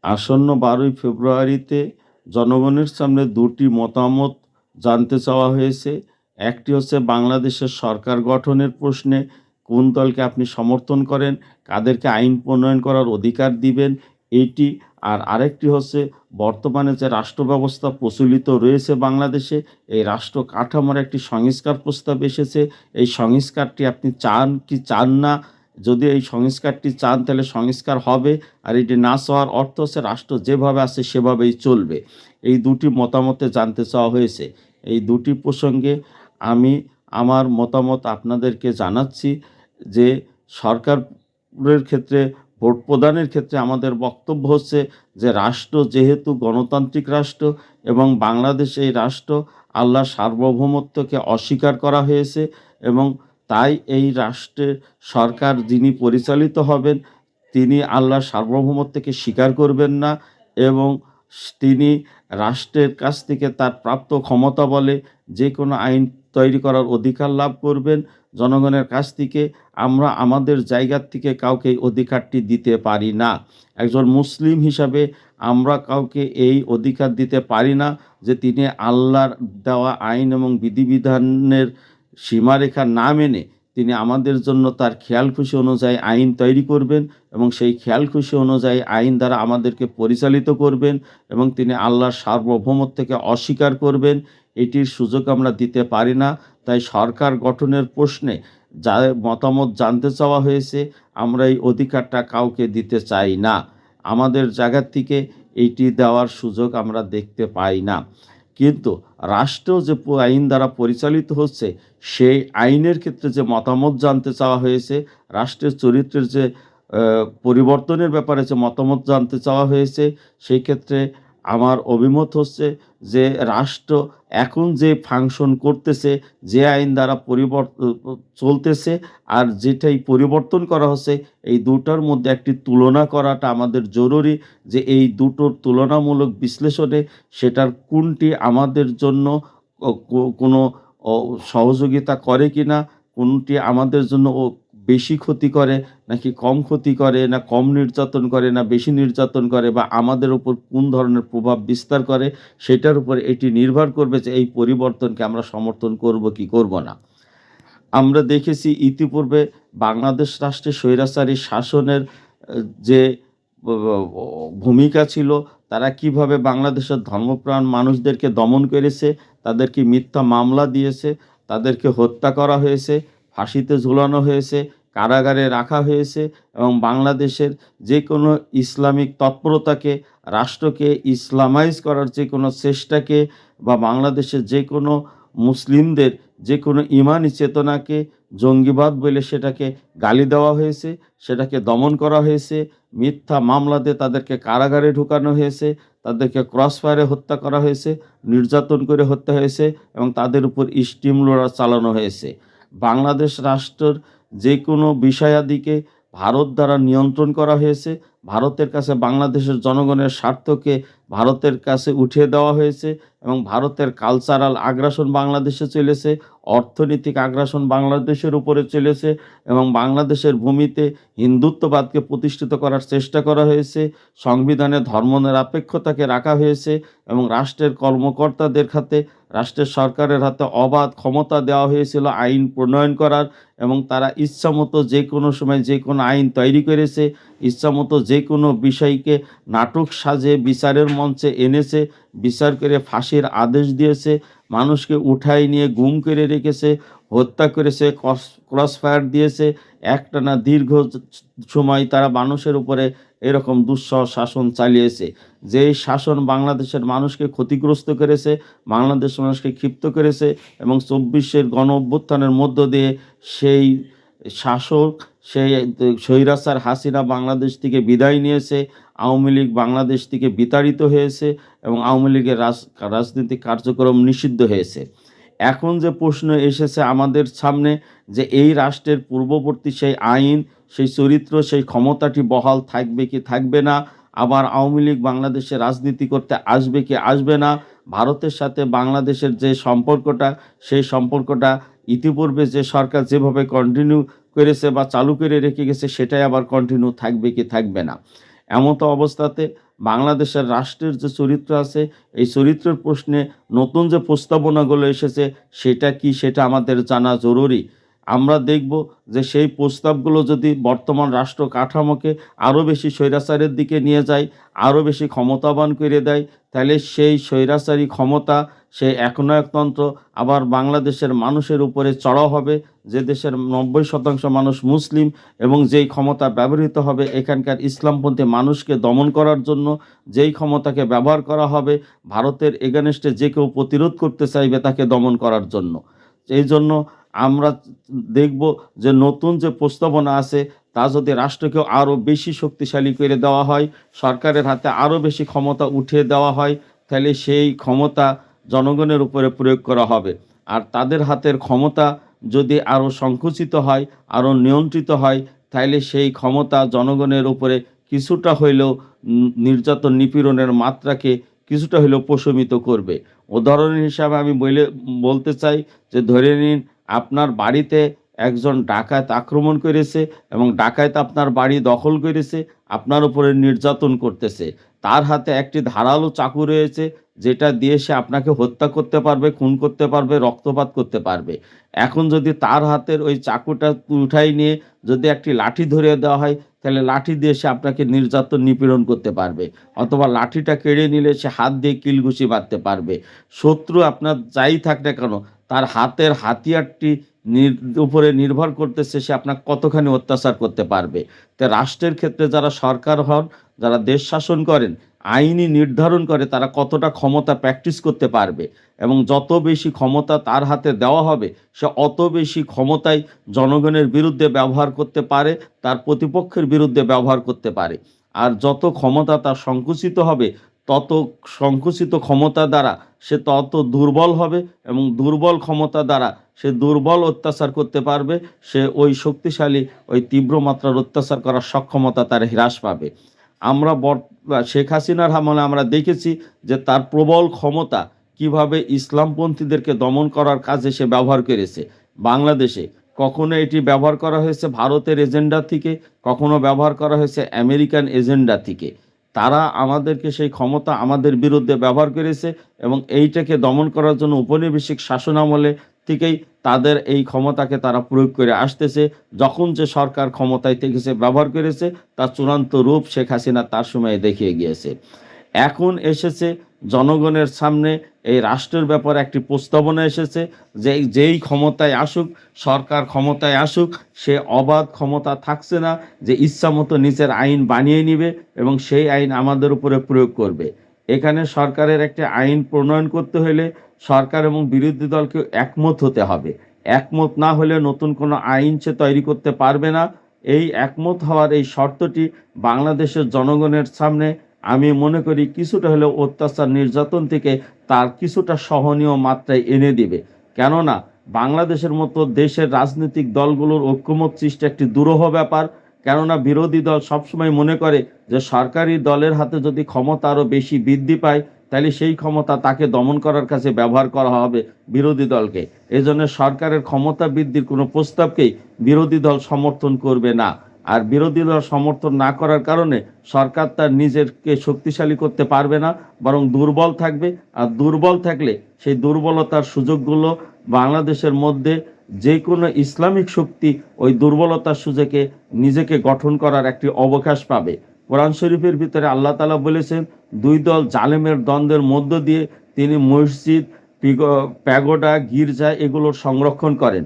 আসন্ন 12ই ফেব্রুয়ারিতে জনগণের সামনে দুটি মতামত জানতে চাওয়া হয়েছে। একটি হচ্ছে বাংলাদেশের সরকার গঠনের প্রশ্নে কোন দলকে আপনি সমর্থন করেন, কাদেরকে আইন প্রণয়ন করার অধিকার দিবেন এইটি। আর আরেকটি হচ্ছে বর্তমানে যে রাষ্ট্র ব্যবস্থা প্রচলিত রয়েছে বাংলাদেশে, এই রাষ্ট্র কাঠামোর একটি সংস্কার প্রস্তাব এসেছে। এই সংস্কারটি আপনি চান কি চান না? যদি এই সংস্কারটি চান তাহলে সংস্কার হবে, আর এটি না চাওয়ার অর্থ হচ্ছে রাষ্ট্র যেভাবে আছে সেভাবেই চলবে। এই দুটি মতামতে জানতে চাওয়া হয়েছে। এই দুটি প্রসঙ্গে আমি আমার মতামত আপনাদেরকে জানাচ্ছি যে সরকারের ক্ষেত্রে ভোট প্রদানের ক্ষেত্রে আমাদের বক্তব্য হচ্ছে যে রাষ্ট্র যেহেতু গণতান্ত্রিক রাষ্ট্র এবং বাংলাদেশ এই রাষ্ট্র আল্লাহর সার্বভৌমত্বকে অস্বীকার করা হয়েছে, এবং তাই এই রাষ্ট্রের সরকার যিনি পরিচালিত হবেন তিনি আল্লাহর সার্বভৌমত্বকে স্বীকার করবেন না, এবং তিনি রাষ্ট্রের কাছ থেকে তার প্রাপ্ত ক্ষমতা বলে যে কোনো আইন তৈরি করার অধিকার লাভ করবেন। জনগণের কাছ থেকে আমরা আমাদের জায়গার থেকে কাউকে এই অধিকারটি দিতে পারি না। একজন মুসলিম হিসাবে আমরা কাউকে এই অধিকার দিতে পারি না যে তিনি আল্লাহর দেওয়া আইন এবং বিধিবিধানের সীমারেখা না মেনে তিনি আমাদের জন্য তার খেয়াল খুশি অনুযায়ী আইন তৈরি করবেন, এবং সেই খেয়াল খুশি অনুযায়ী আইন দ্বারা আমাদেরকে পরিচালিত করবেন, এবং তিনি আল্লাহর সার্বভৌমত্বকে অস্বীকার করবেন। এটির সুযোগ আমরা দিতে পারি না। তাই সরকার গঠনের প্রশ্নে যা মতামত জানতে চাওয়া হয়েছে, আমরা এই অধিকারটা কাউকে দিতে চাই না। আমাদের জায়গার থেকে এইটি দেওয়ার সুযোগ আমরা দেখতে পাই না। কিন্তু রাষ্ট্র যে আইন দ্বারা পরিচালিত হচ্ছে সেই আইনের ক্ষেত্রে যে মতামত জানতে চাওয়া হয়েছে, রাষ্ট্রের চরিত্রের যে পরিবর্তনের ব্যাপারে যে মতামত জানতে চাওয়া হয়েছে, সেই ক্ষেত্রে আমার অভিমত হচ্ছে যে রাষ্ট্র এখন যে ফাংশন করতেছে, যে আইন দ্বারা চলতেছে আর যেটাই পরিবর্তন করা হচ্ছে, এই দুটার মধ্যে একটি তুলনা করাটা আমাদের জরুরি, যে এই দুটোর তুলনামূলক বিশ্লেষণে সেটার কোনটি আমাদের জন্য কোনো সহযোগিতা করে কিনা, কোনটি আমাদের জন্য বেশি ক্ষতি করে নাকি কম ক্ষতি করে, না কম নির্যাতন করে না বেশি নির্যাতন করে, বা আমাদের উপর কোন ধরনের প্রভাব বিস্তার করে, সেটার উপর এটি নির্ভর করবে যে এই পরিবর্তনকে আমরা সমর্থন করব কি করব না। আমরা দেখেছি ইতিপূর্বে বাংলাদেশ রাষ্ট্রে স্বৈরাচারী শাসনের যে ভূমিকা ছিল, তারা কিভাবে বাংলাদেশের ধর্মপ্রাণ মানুষদেরকে দমন করেছে, তাদেরকে মিথ্যা মামলা দিয়েছে, তাদেরকে হত্যা করা হয়েছে, ফাঁসিতে ঝুলানো হয়েছে, কারাগারে রাখা হয়েছে, এবং বাংলাদেশের যে কোনো ইসলামিক তৎপরতাকে, রাষ্ট্রকে ইসলামাইজ করার যে কোনো চেষ্টাকে, বা বাংলাদেশের যে কোনো মুসলিমদের যে কোনো ইমানি চেতনাকে জঙ্গিবাদ বলে সেটাকে গালি দেওয়া হয়েছে, সেটাকে দমন করা হয়েছে, মিথ্যা মামলা দিয়ে তাদেরকে কারাগারে ঢুকানো হয়েছে, তাদেরকে ক্রসফায়ারে হত্যা করা হয়েছে, নির্যাতন করে হত্যা হয়েছে, এবং তাদের উপর স্টিম রোলার চালানো হয়েছে। বাংলাদেশ রাষ্ট্রের যে কোনো বিষয়াদিকে ভারত দ্বারা নিয়ন্ত্রণ করা হয়েছে। ভারতের কাছে বাংলাদেশের জনগণের স্বার্থকে ভারতের কাছে উঠিয়ে দেওয়া হয়েছে, এবং ভারতের কালচারাল আগ্রাসন বাংলাদেশে চলেছে, অর্থনৈতিক আগ্রাসন বাংলাদেশের উপরে চলেছে, এবং বাংলাদেশের ভূমিতে হিন্দুত্ববাদকে প্রতিষ্ঠিত করার চেষ্টা করা হয়েছে, সংবিধানে ধর্মনিরপেক্ষতাকে রাখা হয়েছে, এবং রাষ্ট্রের কর্মকর্তাদের হাতে, রাষ্ট্রের সরকারের হাতে অবাধ ক্ষমতা দেওয়া হয়েছিল আইন প্রণয়ন করার, এবং তারা ইচ্ছামতো যে কোনো সময় যে কোনো আইন তৈরি করেছে, ইচ্ছামতো যে কোনো বিষয়কে নাটক সাজে বিচারের মঞ্চে এনেছে, বিচার করে ফাঁসির আদেশ দিয়েছে, মানুষকে উঠাই নিয়ে গুম করে রেখেছে, হত্যা করেছে, ক্রসফায়ার দিয়েছে। একটানা দীর্ঘ সময় তারা মানুষের উপরে এরকম দুঃসহ শাসন চালিয়েছে। যেই শাসন বাংলাদেশের মানুষকে ক্ষতিগ্রস্ত করেছে, বাংলাদেশ মানুষকে ক্ষিপ্ত করেছে, এবং 24-এর গণ অভ্যুত্থানের মধ্য দিয়ে সেই শাসক, সেই স্বৈরাচার হাসিনা বাংলাদেশ থেকে বিদায় নিয়েছে, আওয়ামী লীগ বাংলাদেশ থেকে বিতাড়িত হয়েছে, এবং আওয়ামী লীগের রাজনৈতিক কার্যক্রম নিষিদ্ধ হয়েছে। এখন যে প্রশ্ন এসেছে আমাদের সামনে, যে এই রাষ্ট্রের পূর্ববর্তী সেই আইন, সেই চরিত্র, সেই ক্ষমতাটি বহাল থাকবে কি থাকবে না, আবার আওয়ামী লীগ বাংলাদেশে রাজনীতি করতে আসবে কি আসবে না, ভারতের সাথে বাংলাদেশের যে সম্পর্কটা, সেই সম্পর্কটা ইতিপূর্বে যে সরকার যেভাবে কন্টিনিউ করেছে বা চালু করে রেখে গেছে সেটাই আবার কন্টিনিউ থাকবে কি থাকবে না। এমতো অবস্থাতে বাংলাদেশের রাষ্ট্রের যে চরিত্র আছে, এই চরিত্রের প্রশ্নে নতুন যে প্রস্তাবনাগুলো এসেছে সেটা কি, সেটা আমাদের জানা জরুরি। আমরা দেখব যে সেই প্রস্তাবগুলো যদি বর্তমান রাষ্ট্র কাঠামোকে আরও বেশি স্বৈরাচারের দিকে নিয়ে যায়, আরও বেশি ক্ষমতাবান করে দেয়, তাহলে সেই স্বৈরাচারী ক্ষমতা, সেই একনায়কতন্ত্র আবার বাংলাদেশের মানুষের উপরে চড়াও হবে, যে দেশের 90% মানুষ মুসলিম, এবং যেই ক্ষমতা ব্যবহৃত হবে এখানকার ইসলামপন্থী মানুষকে দমন করার জন্য, যেই ক্ষমতাকে ব্যবহার করা হবে ভারতের এগেনস্টে যে কেউ প্রতিরোধ করতে চাইবে তাকে দমন করার জন্য। এই জন্য আমরা দেখব যে নতুন যে প্রস্তাবনা আছে তা যদি রাষ্ট্রকেও আরও বেশি শক্তিশালী করে দেওয়া হয়, সরকারের হাতে আরও বেশি ক্ষমতা উঠিয়ে দেওয়া হয়, তাহলে সেই ক্ষমতা জনগণের উপরে প্রয়োগ করা হবে। আর তাদের হাতের ক্ষমতা যদি আরও সংকুচিত হয়, আরও নিয়ন্ত্রিত হয়, তাহলে সেই ক্ষমতা জনগণের উপরে কিছুটা হইলেও নির্যাতন নিপীড়নের মাত্রাকে কিছুটা হইলেও প্রশমিত করবে। উদাহরণ হিসাবে আমি বলতে চাই যে ধরে নিন আপনার বাড়িতে একজন ডাকাত আক্রমণ করেছে এবং ডাকাত আপনার বাড়ি দখল করেছে, আপনার উপরে নির্যাতন করতেছে। তার হাতে একটি ধারালো চাকু রয়েছে যেটা দিয়ে সে আপনাকে হত্যা করতে পারবে, খুন করতে পারবে, রক্তপাত করতে পারবে। এখন যদি তার হাতের ওই চাকুটা উঠাই নিয়ে যদি একটি লাঠি ধরিয়ে দেওয়া হয়, তাহলে লাঠি দিয়ে সে আপনাকে নির্যাতন নিপীড়ন করতে পারবে, অথবা লাঠিটা কেড়ে নিলে সে হাত দিয়ে কিলঘুষি মারতে পারবে। শত্রু আপনার যাই থাক না কেন, তার হাতের হাতিয়ারটি উপরে নির্ভর করতেছে সে আপনাকে কতখানি অত্যাচার করতে পারবে। তো রাষ্ট্রের ক্ষেত্রে যারা সরকার হন, যারা দেশ শাসন করেন, আইনি নির্ধারণ করে তারা কতটা ক্ষমতা প্র্যাকটিস করতে পারবে, এবং যত বেশি ক্ষমতা তার হাতে দেওয়া হবে সে অত বেশি ক্ষমতাই জনগণের বিরুদ্ধে ব্যবহার করতে পারে, তার প্রতিপক্ষের বিরুদ্ধে ব্যবহার করতে পারে। আর যত ক্ষমতা তার সংকুচিত হবে, তত সংকুচিত ক্ষমতা দ্বারা সে তত দুর্বল হবে, এবং দুর্বল ক্ষমতা দ্বারা সে দুর্বল অত্যাচার করতে পারবে, সে ওই শক্তিশালী ওই তীব্র মাত্রার অত্যাচার করার সক্ষমতা তার হ্রাস পাবে। আমরা শেখ হাসিনার আমলে আমরা দেখেছি যে তার প্রবল ক্ষমতা কিভাবে ইসলামপন্থীদেরকে দমন করার কাজে সে ব্যবহার করেছে। বাংলাদেশে কখনো এটি ব্যবহার করা হয়েছে ভারতের এজেন্ডা থেকে, কখনো ব্যবহার করা হয়েছে আমেরিকান এজেন্ডা থেকে। তারা আমাদেরকে সেই ক্ষমতা আমাদের বিরুদ্ধে ব্যবহার করেছে, এবং এইটাকে দমন করার জন্য উপনিবেশিক শাসনামলে থেকেই তাদের এই ক্ষমতাকে তারা প্রয়োগ করে আসতেছে। যখন যে সরকার ক্ষমতায় থেকেছে ব্যবহার করেছে, তার চূড়ান্ত রূপ শেখ হাসিনা তার সময়ে দেখিয়ে গিয়েছে। এখন এসেছে জনগণের সামনে এই রাষ্ট্রের ব্যাপারে একটি প্রস্তাবনা এসেছে যে যেই ক্ষমতায় আসুক, সরকার ক্ষমতায় আসুক, সে অবাধ ক্ষমতা থাকছে না যে ইচ্ছামতো নিজের আইন বানিয়ে নিবে এবং সেই আইন আমাদের উপরে প্রয়োগ করবে। এখানে সরকারের একটি আইন প্রণয়ন করতে হলে সরকার এবং বিরোধী দলকে একমত হতে হবে। একমত না হলে নতুন কোনো আইন সে তৈরি করতে পারবে না। এই একমত হওয়ার এই শর্তটি বাংলাদেশের জনগণের সামনে আমি মনে করি কিছুটা হলেও অত্যাচার নির্যাতন থেকে তার কিছুটা সহনীয় মাত্রায় এনে দিবে। কেননা বাংলাদেশের মতো দেশের রাজনৈতিক দলগুলোর ঐক্যমত সৃষ্টি একটি দুরূহ ব্যাপার। কেননা বিরোধী দল সবসময় মনে করে যে সরকারি দলের হাতে যদি ক্ষমতা আরও বেশি বৃদ্ধি পায়, তাহলে সেই ক্ষমতা তাকে দমন করার কাছে ব্যবহার করা হবে বিরোধী দলকে। এজন্য সরকারের ক্ষমতা বৃদ্ধির কোনো প্রস্তাবকেই বিরোধী দল সমর্থন করবে না। আর বিরোধী দল সমর্থন না করার কারণে সরকার তার নিজেকে শক্তিশালী করতে পারবে না, বরং দুর্বল থাকবে। আর দুর্বল থাকলে সেই দুর্বলতার সুযোগগুলো বাংলাদেশের মধ্যে যে কোনো ইসলামিক শক্তি ওই দুর্বলতার সুযোগে নিজেকে গঠন করার একটি অবকাশ পাবে। কোরআন শরীফের ভিতরে আল্লাহ তাআলা বলেছেন, দুই দল জালেমের দ্বন্দ্বের মধ্য দিয়ে তিনি মসজিদ, প্যাগোডা, গির্জা এগুলোর সংরক্ষণ করেন।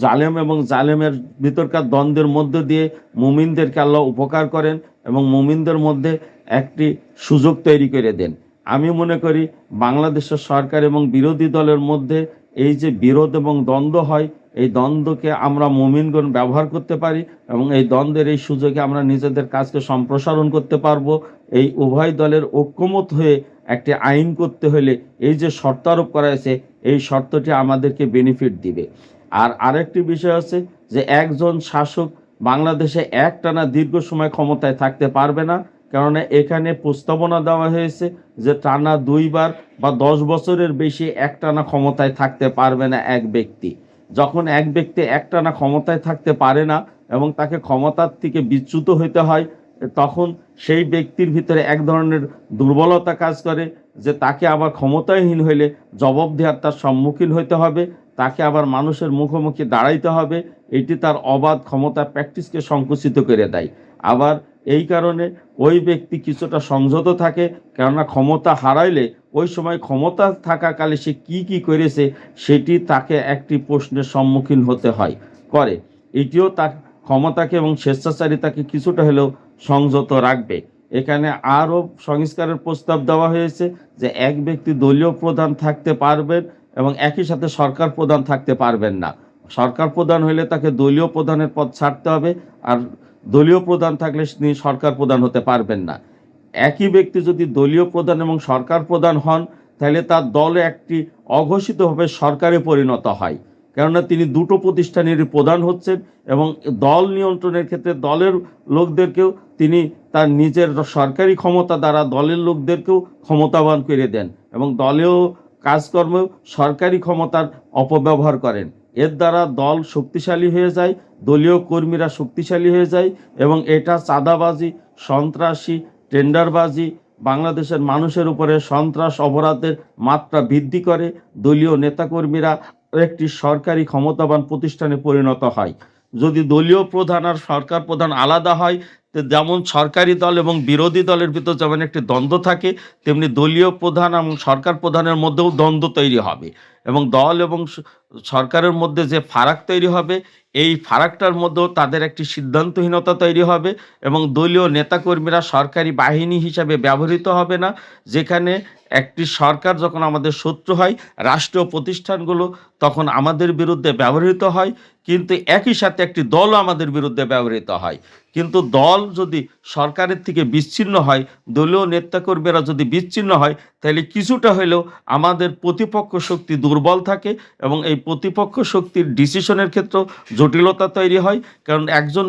জালেম এবং জালেমের ভিতরকার দ্বন্দ্বের মধ্য দিয়ে মুমিনদেরকে আল্লাহ উপকার করেন এবং মুমিনদের মধ্যে একটি সুযোগ তৈরি করে দেন। আমি মনে করি বাংলাদেশের সরকার এবং বিরোধী দলের মধ্যে এই যে বিরোধ এবং দ্বন্দ্ব হয়, এই দ্বন্দ্বকে আমরা মুমিনগণ ব্যবহার করতে পারি এবং এই দ্বন্দ্বের এই সুযোগে আমরা নিজেদের কাজকে সম্প্রসারণ করতে পারবো। এই উভয় দলের ঐক্যমত হয়ে একটি আইন করতে হলে এই যে শর্ত আরোপ করা হয়েছে, এই শর্তটি আমাদেরকে বেনিফিট দিবে। আর আরেকটি বিষয় আছে যে একজন শাসক বাংলাদেশে একটানা দীর্ঘ সময় ক্ষমতায় থাকতে পারবে না। কেননা এখানে প্রস্তাবনা দেওয়া হয়েছে যে টানা 2 বার বা 10 বছরের বেশি একটানা ক্ষমতায় থাকতে পারবে না এক ব্যক্তি। যখন এক ব্যক্তি একটানা ক্ষমতায় থাকতে পারে না এবং তাকে ক্ষমতার থেকে বিচ্যুত হতে হয়, তখন সেই ব্যক্তির ভিতরে এক ধরনের দুর্বলতা কাজ করে, যে তাকে আবার ক্ষমতাহীন হইলে জবাবদিহির তার সম্মুখীন হইতে হবে, তাকে আবার মানুষের মুখোমুখি দাঁড়াইতে হবে। এটি তার অবাধ ক্ষমতা প্র্যাকটিসকে সংকুচিত করে দেয়। আবার এই কারণে ওই ব্যক্তি কিছুটা সংযত থাকে, কেননা ক্ষমতা হারাইলে ওই সময় ক্ষমতা থাকাকালে সে কি করেছে সেটি তাকে একটি প্রশ্নের সম্মুখীন হতে হয় করে। এটিও তার ক্ষমতাকে এবং স্বেচ্ছাচারিতাকে কিছুটা হলেও সংযত রাখবে। এখানে আরও সংস্কারের প্রস্তাব দেওয়া হয়েছে যে এক ব্যক্তি দলীয় প্রধান থাকতে পারবেন এবং একই সাথে সরকার প্রধান থাকতে পারবেন না। সরকার প্রধান হলে তাকে দলীয় প্রধানের পদ ছাড়তে হবে, আর দলীয় প্রধান থাকলে তিনি সরকার প্রধান হতে পারবেন না। একই ব্যক্তি যদি দলীয় প্রধান এবং সরকার প্রধান হন, তাহলে তার দলে একটি অঘোষিতভাবে সরকারে পরিণত হয়, কেননা তিনি দুটো প্রতিষ্ঠানেরই প্রধান হচ্ছেন এবং দল নিয়ন্ত্রণের ক্ষেত্রে দলের লোকদেরকেও তিনি তার নিজের সরকারি ক্ষমতা দ্বারা দলের লোকদেরকেও ক্ষমতাবান করে দেন এবং দলীয় কাজকর্মেও সরকারি ক্ষমতার অপব্যবহার করেন। এর দ্বারা দল শক্তিশালী হয়ে যায়, দলীয় কর্মীরা শক্তিশালী হয়ে যায় এবং এটা চাঁদাবাজি, সন্ত্রাসী, টেন্ডারবাজি, বাংলাদেশের মানুষের উপরে সন্ত্রাস অপরাধের মাত্রা বৃদ্ধি করে। দলীয় নেতাকর্মীরা একটি সরকারি ক্ষমতাবান প্রতিষ্ঠানে পরিণত হয়। যদি দলীয় প্রধান আর সরকার প্রধান আলাদা হয়, যেমন সরকারি দল এবং বিরোধী দলের ভিতর যেমন একটি দ্বন্দ্ব থাকে, তেমনি দলীয় প্রধান এবং সরকার প্রধানের মধ্যেও দ্বন্দ্ব তৈরি হবে এবং দল এবং সরকারের মধ্যে যে ফারাক তৈরি হবে, এই ফারাকটার মধ্যেও তাদের একটি সিদ্ধান্তহীনতা তৈরি হবে এবং দলীয় নেতাকর্মীরা সরকারি বাহিনী হিসাবে ব্যবহৃত হবে না। যেখানে একটি সরকার যখন আমাদের শত্রু হয়, রাষ্ট্রীয় প্রতিষ্ঠানগুলো তখন আমাদের বিরুদ্ধে ব্যবহৃত হয়, কিন্তু একই সাথে একটি দলও আমাদের বিরুদ্ধে ব্যবহৃত হয়। কিন্তু দল যদি সরকারের থেকে বিচ্ছিন্ন হয়, দলীয় নেতাকর্মীরা যদি বিচ্ছিন্ন হয়, তাহলে কিছুটা হলেও আমাদের প্রতিপক্ষ শক্তি দুর্বল থাকে এবং এই প্রতিপক্ষ শক্তির ডিসিশনের ক্ষেত্রেও জটিলতা তৈরি হয়, কারণ একজন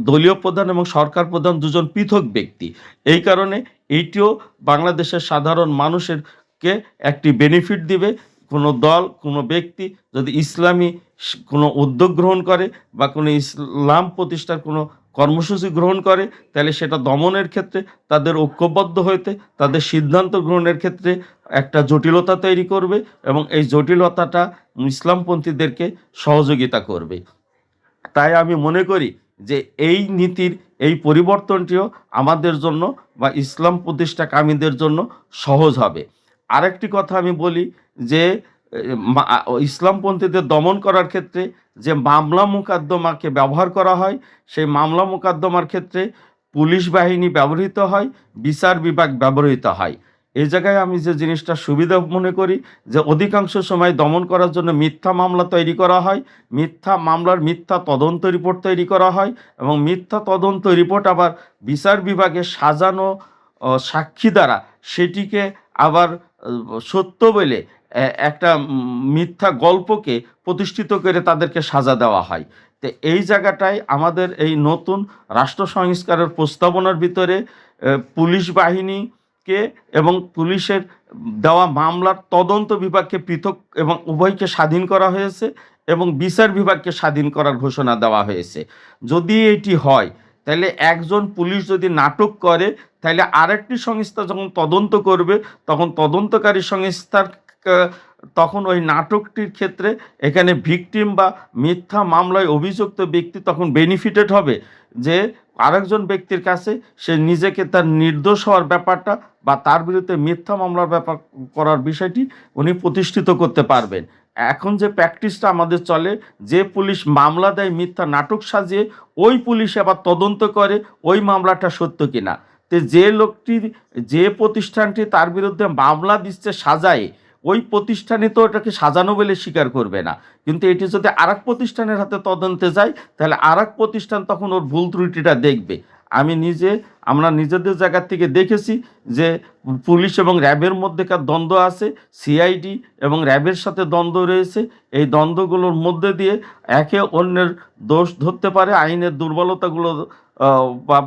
দলীয় প্রধান এবং সরকার প্রধান দুজন পৃথক ব্যক্তি। এই কারণে এইটিও বাংলাদেশের সাধারণ মানুষেরকে একটি বেনিফিট দিবে। কোনো দল, কোনো ব্যক্তি যদি ইসলামী কোনো উদ্যোগ গ্রহণ করে বা কোনো ইসলাম প্রতিষ্ঠার কোনো কর্মসূচি গ্রহণ করে, তাহলে সেটা দমনের ক্ষেত্রে তাদের ঐক্যবদ্ধ হইতে, তাদের সিদ্ধান্ত গ্রহণের ক্ষেত্রে একটা জটিলতা তৈরি করবে এবং এই জটিলতাটা ইসলামপন্থীদেরকে সহযোগিতা করবে। তাই আমি মনে করি যে এই নীতির এই পরিবর্তনটিও আমাদের জন্য বা ইসলাম প্রতিষ্ঠাকামীদের জন্য সহজ হবে। আরেকটি কথা আমি বলি যে ইসলামপন্থীদের দমন করার ক্ষেত্রে যে মামলা মোকদ্দমাকে ব্যবহার করা হয়, সেই মামলা মোকদ্দমার ক্ষেত্রে পুলিশ বাহিনী ব্যবহৃত হয়, বিচার বিভাগ ব্যবহৃত হয়। এই জায়গায় আমি যে জিনিসটা সুবিধা মনে করি যে অধিকাংশ সময় দমন করার জন্য মিথ্যা মামলা তৈরি করা হয়, মিথ্যা মামলার মিথ্যা তদন্ত রিপোর্ট তৈরি করা হয় এবং মিথ্যা তদন্ত রিপোর্ট আবার বিচার বিভাগে সাজানো সাক্ষী দ্বারা সেটিকে আবার সত্য বলে একটা মিথ্যা গল্পকে প্রতিষ্ঠিত করে তাদেরকে সাজা দেওয়া হয়। তো এই জায়গাটায় আমাদের এই নতুন রাষ্ট্র সংস্কারের প্রস্তাবনার ভিতরে পুলিশ বাহিনীকে এবং পুলিশের দেওয়া মামলার তদন্ত বিভাগকে পৃথক এবং উভয়কে স্বাধীন করা হয়েছে এবং বিচার বিভাগকে স্বাধীন করার ঘোষণা দেওয়া হয়েছে। যদি এটি হয়, তাহলে একজন পুলিশ যদি নাটক করে, তাহলে আরেকটি সংস্থা যখন তদন্ত করবে, তখন তদন্তকারী সংস্থার তখন ওই নাটকটির ক্ষেত্রে এখানে ভিকটিম বা মিথ্যা মামলায় অভিযুক্ত ব্যক্তি তখন বেনিফিটেড হবে, যে আরেকজন ব্যক্তির কাছে সে নিজেকে তার নির্দোষ হওয়ার ব্যাপারটা বা তার বিরুদ্ধে মিথ্যা মামলার ব্যাপার করার বিষয়টি উনি প্রতিষ্ঠিত করতে পারবেন। এখন যে প্র্যাকটিসটা আমাদের চলে, যে পুলিশ মামলা দেয় মিথ্যা নাটক সাজিয়ে, ওই পুলিশ আবার তদন্ত করে ওই মামলাটা সত্য কিনা। তো যে লোকটি, যে প্রতিষ্ঠানটি তার বিরুদ্ধে মামলা দিচ্ছে সাজায়, ওই প্রতিষ্ঠানে তো এটাকে সাজানো বলে স্বীকার করবে না, কিন্তু এটি যদি আরেক প্রতিষ্ঠানের হাতে তদন্তে যায়, তাহলে আরেক প্রতিষ্ঠান তখন ওর ভুল ত্রুটিটা দেখবে। আমরা নিজেদের জায়গা থেকে দেখেছি যে পুলিশ এবং র্যাবের মধ্যেকার দ্বন্দ্ব আছে, সিআইডি এবং র্যাবের সাথে দ্বন্দ্ব রয়েছে। এই দ্বন্দ্বগুলোর মধ্যে দিয়ে একে অন্যের দোষ ধরতে পারে, আইনের দুর্বলতাগুলো বা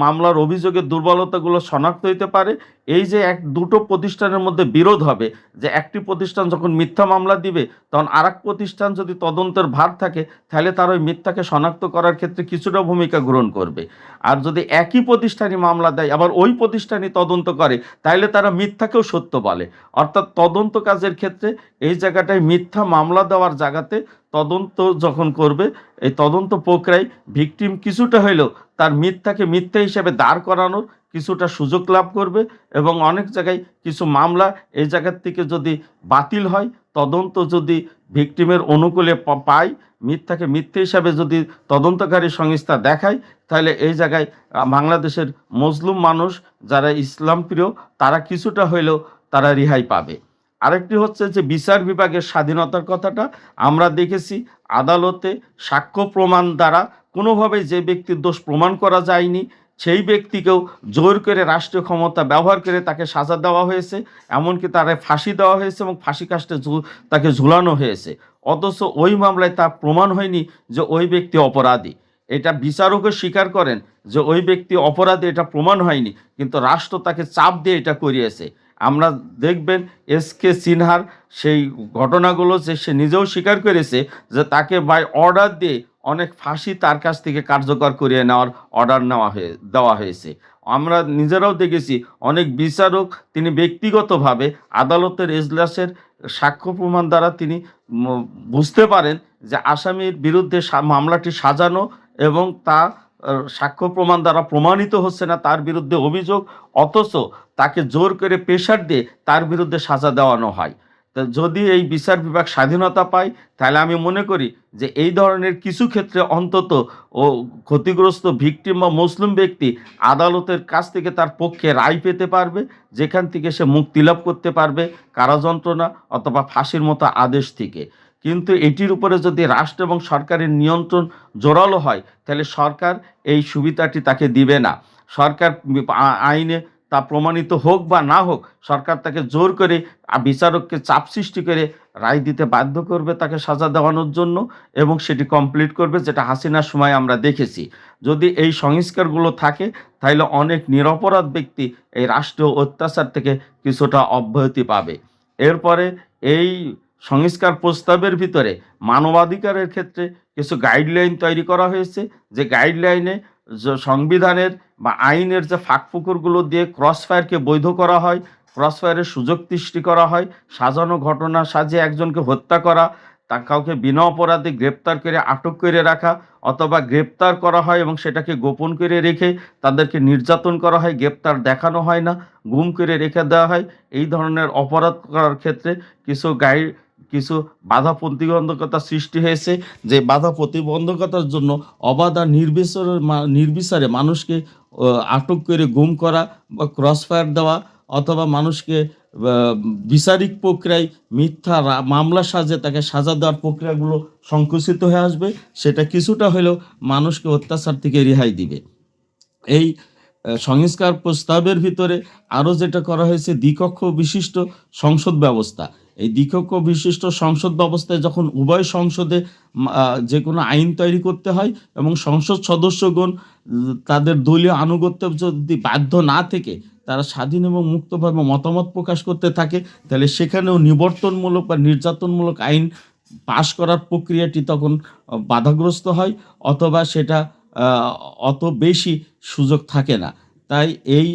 মামলার অভিযোগের দুর্বলতাগুলো শনাক্ত হইতে পারে। এই যে দুটো প্রতিষ্ঠানের মধ্যে বিরোধ হবে, যে একটি প্রতিষ্ঠান যখন মিথ্যা মামলা দিবে তখন আরেক প্রতিষ্ঠান যদি তদন্তের ভার থাকে, তাহলে তার ওই মিথ্যাকে শনাক্ত করার ক্ষেত্রে কিছুটা ভূমিকা গ্রহণ করবে। আর যদি একই প্রতিষ্ঠানই মামলা দেয় আবার ওই প্রতিষ্ঠানই তদন্ত করে, তাহলে তারা মিথ্যাকেও সত্য বলে। অর্থাৎ তদন্ত কাজের ক্ষেত্রে এই জায়গাটায় মিথ্যা মামলা দেওয়ার জায়গাতে তদন্ত যখন করবে, এই তদন্ত প্রক্রিয়ায় ভিকটিম কিছুটা হলেও তার মিথ্যাকে মিথ্যা হিসেবে দাঁড় করানোর কিছুটা সুযোগ লাভ করবে। এবং অনেক জায়গায় কিছু মামলা এই জায়গার থেকে যদি বাতিল হয়, তদন্ত যদি ভিকটিমের অনুকূলে পায়, মিথ্যাকে মিথ্যে হিসাবে যদি তদন্তকারী সংস্থা দেখায়, তাহলে এই জায়গায় বাংলাদেশের মজলুম মানুষ যারা ইসলাম প্রিয় তারা কিছুটা হইলেও তারা রেহাই পাবে। আরেকটি হচ্ছে যে বিচার বিভাগের স্বাধীনতার কথাটা আমরা দেখেছি, আদালতে সাক্ষ্য প্রমাণ দ্বারা কোনোভাবেই যে ব্যক্তির দোষ প্রমাণ করা যায়নি সেই ব্যক্তিকেও জোর করে রাষ্ট্রীয় ক্ষমতা ব্যবহার করে তাকে সাজা দেওয়া হয়েছে, এমনকি তারে ফাঁসি দেওয়া হয়েছে এবং ফাঁসি কাস্টে তাকে ঝুলানো হয়েছে। অথচ ওই মামলায় তা প্রমাণ হয়নি যে ওই ব্যক্তি অপরাধী। এটা বিচারকও স্বীকার করেন যে ওই ব্যক্তি অপরাধী, এটা প্রমাণ হয়নি, কিন্তু রাষ্ট্র তাকে চাপ দিয়ে এটা করিয়েছে। আমরা দেখবেন এসকে সিনহার সেই ঘটনাগুলো যে সে নিজেও স্বীকার করেছে যে তাকে বাই অর্ডার দিয়ে অনেক ফাঁসি তার কাছ থেকে কার্যকর করিয়ে নেওয়ার অর্ডার দেওয়া হয়েছে। আমরা নিজেরাও দেখেছি অনেক বিচারক তিনি ব্যক্তিগতভাবে আদালতের এজলাসের সাক্ষ্য প্রমাণ দ্বারা তিনি বুঝতে পারেন যে আসামির বিরুদ্ধে মামলাটি সাজানো এবং তা সাক্ষ্য প্রমাণ দ্বারা প্রমাণিত হচ্ছে না তার বিরুদ্ধে অভিযোগ, অথচ তাকে জোর করে প্রেশার দিয়ে তার বিরুদ্ধে সাজা দেওয়ানো হয়। তো যদি এই বিচার বিভাগ স্বাধীনতা পায়, তাহলে আমি মনে করি যে এই ধরনের কিছু ক্ষেত্রে অন্তত ও ক্ষতিগ্রস্ত ভিকটিম বা মুসলিম ব্যক্তি আদালতের কাছ থেকে তার পক্ষে রায় পেতে পারবে, যেখান থেকে সে মুক্তি লাভ করতে পারবে কারাযন্ত্রণা অথবা ফাঁসির মতো আদেশ থেকে। কিন্তু এটির উপরে যদি রাষ্ট্র এবং সরকারের নিয়ন্ত্রণ জোরালো হয়, তাহলে সরকার এই সুবিধাটি তাকে দিবে না। সরকার আইনে তা প্রমাণিত হোক বা না হোক, সরকার তাকে জোর করে বিচারককে চাপ সৃষ্টি করে রায় দিতে বাধ্য করবে তাকে সাজা দেওয়ানোর জন্য, এবং সেটি কমপ্লিট করবে, যেটা হাসিনার সময় আমরা দেখেছি। যদি এই সংস্কারগুলো থাকে, তাহলে অনেক নিরপরাধ ব্যক্তি এই রাষ্ট্রীয় অত্যাচার থেকে কিছুটা অব্যাহতি পাবে। এরপরে এই সংস্কার প্রস্তাবের ভিতরে মানবাধিকারের ক্ষেত্রে কিছু গাইডলাইন তৈরি করা হয়েছে, যে গাইডলাইনে সংবিধানের বা আইনের যে ফাঁকফোকরগুলো দিয়ে ক্রসফায়ারকে বৈধ করা হয়, ক্রসফায়ারের সুযোগ সৃষ্টি করা হয়, সাজানো ঘটনা সাজিয়ে একজনকে হত্যা করা, তা কাউকে বিনা অপরাধে গ্রেপ্তার করে আটক করে রাখা, অথবা গ্রেপ্তার করা হয় এবং সেটাকে গোপন করে রেখে তাদেরকে নির্যাতন করা হয়, গ্রেপ্তার দেখানো হয় না, গুম করে রেখে দেওয়া হয়। এই ধরনের অপরাধ করার ক্ষেত্রে কিছু বাধা প্রতিবন্ধকতা সৃষ্টি হয়েছে, যে বাধা প্রতিবন্ধকতার জন্য অবাধ আর নির্বিচারে মানুষকে আটক করে গুম করা বা ক্রসফায়ার দেওয়া, অথবা মানুষকে বিচারিক প্রক্রিয়ায় মিথ্যা মামলা সাজে তাকে সাজা দেওয়ার প্রক্রিয়াগুলো সংকুচিত হয়ে আসবে। সেটা কিছুটা হলেও মানুষকে অত্যাচার থেকে রেহাই দিবে। এই সংস্কার প্রস্তাবের ভিতরে আরও যেটা করা হয়েছে, দ্বিকক্ষ বিশিষ্ট সংসদ ব্যবস্থা। এই দ্বিকক্ষ বিশিষ্ট সংসদ ব্যবস্থায় যখন উভয় সংসদে যে কোনো আইন তৈরি করতে হয় এবং সংসদ সদস্যগণ তাদের দলীয় আনুগত্য যদি বাধ্য না থেকে তারা স্বাধীন এবং মুক্তভাবে মতামত প্রকাশ করতে থাকে, তাহলে সেখানেও নিবর্তনমূলক বা নির্যাতনমূলক আইন পাশ করার প্রক্রিয়াটি তখন বাধাগ্রস্ত হয়, অথবা সেটা অত বেশি সুযোগ থাকে না। তাই এই